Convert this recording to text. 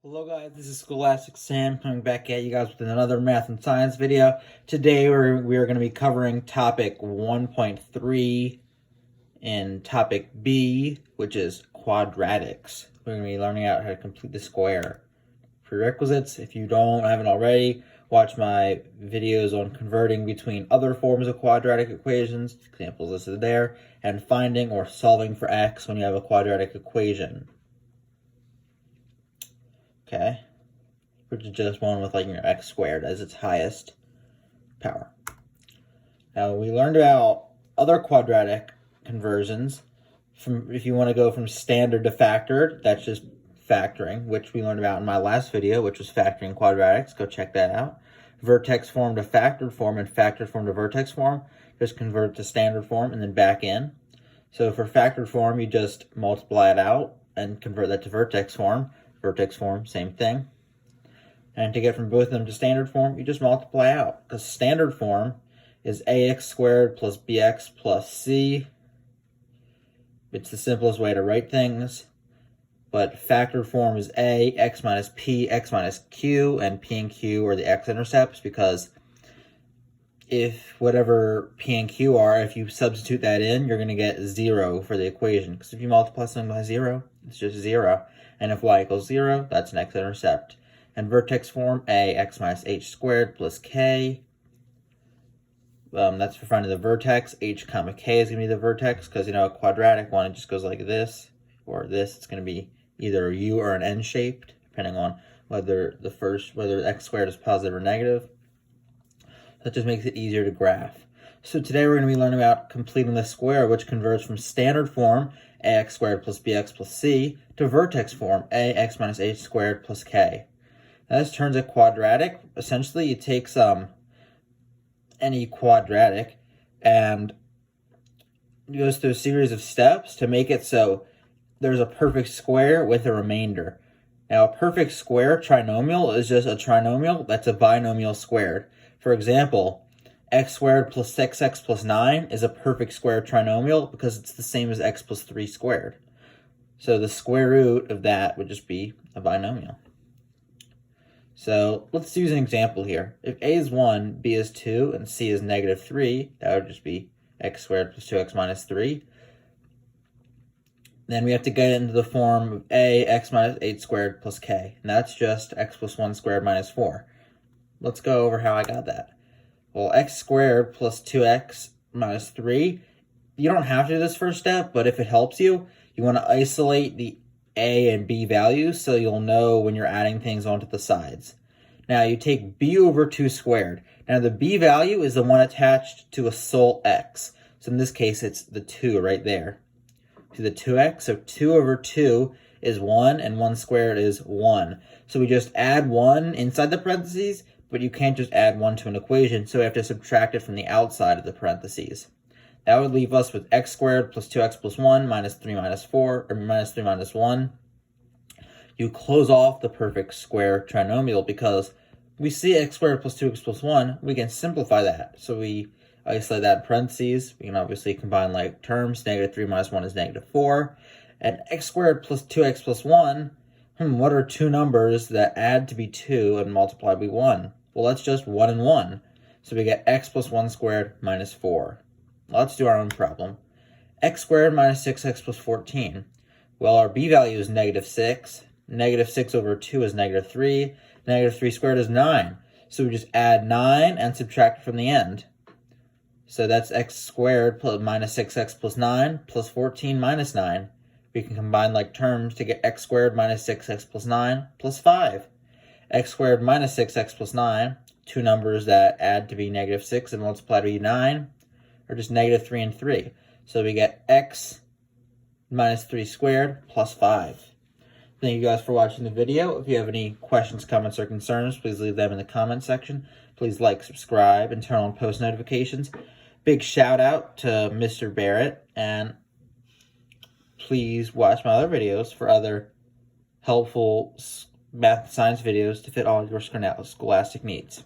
Hello guys, this is Scholastic Sam coming back at you guys with another math and science video. Today we are going to be covering topic 1.3 and topic B, which is quadratics. We're going to be learning out how to complete the square. Prerequisites, if you haven't already, watch my videos on converting between other forms of quadratic equations, examples listed there, and finding or solving for x when you have a quadratic equation. Okay, which is just one with x squared as its highest power. Now we learned about other quadratic conversions. If you want to go from standard to factored, that's just factoring, which we learned about in my last video, which was factoring quadratics. Go check that out. Vertex form to factored form and factored form to vertex form, just convert to standard form and then back in. So for factored form, you just multiply it out and convert that to vertex form. Vertex form, same thing. And to get from both of them to standard form, you just multiply out. Because standard form is ax squared plus bx plus c. It's the simplest way to write things. But factored form is a, x minus p, x minus q, and p and q are the x-intercepts, because if whatever p and q are, if you substitute that in, you're going to get 0 for the equation. Because if you multiply something by 0, it's just 0. And if y equals 0, that's an x-intercept. And vertex form, a, x minus h squared plus k. That's for finding the vertex. H comma k is going to be the vertex, because, a quadratic one, it just goes like this, or this. It's going to be either a U or an N shaped, depending on whether x squared is positive or negative. That just makes it easier to graph. So today we're going to be learning about completing the square, which converts from standard form, ax squared plus bx plus c, to vertex form, ax minus h squared plus k. Now this turns a quadratic. Essentially, you take any quadratic and it goes through a series of steps to make it so there's a perfect square with a remainder. Now, a perfect square trinomial is just a trinomial that's a binomial squared. For example, x squared plus 6x plus 9 is a perfect square trinomial because it's the same as x plus 3 squared. So the square root of that would just be a binomial. So let's use an example here. If a is 1, b is 2, and c is negative 3, that would just be x squared plus 2x minus 3. Then we have to get into the form of a, x minus h squared plus k. And that's just x plus 1 squared minus 4. Let's go over how I got that. Well, x squared plus 2x minus 3, you don't have to do this first step, but if it helps you, you want to isolate the a and b values so you'll know when you're adding things onto the sides. Now you take b over 2 squared. Now the b value is the one attached to a sole x. So in this case, it's the 2 right there. To the 2x, so 2 over 2 is 1, and 1 squared is 1. So we just add 1 inside the parentheses, but you can't just add 1 to an equation, so we have to subtract it from the outside of the parentheses. That would leave us with x squared plus 2x plus 1 minus 3 minus 4, or minus 3 minus 1. You close off the perfect square trinomial because we see x squared plus 2x plus 1. We can simplify that. So we isolate that in parentheses. We can obviously combine like terms. Negative 3 minus 1 is negative 4. And x squared plus 2x plus 1, what are two numbers that add to be 2 and multiply by 1? Well, that's just 1 and 1. So we get x plus 1 squared minus 4. Let's do our own problem. X squared minus 6x plus 14. Well, our b value is negative 6. Negative 6 over 2 is negative 3. Negative 3 squared is 9. So we just add 9 and subtract from the end. So that's x squared plus minus 6x plus 9 plus 14 minus 9. We can combine like terms to get x squared minus 6x plus 9 plus 5. X squared minus 6x plus 9, two numbers that add to be negative 6 and multiply to be 9, or just negative 3 and 3. So we get x minus 3 squared plus 5. Thank you guys for watching the video. If you have any questions, comments, or concerns, please leave them in the comment section. Please like, subscribe, and turn on post notifications. Big shout out to Mr. Barrett, and please watch my other videos for other helpful math and science videos to fit all your scholastic needs.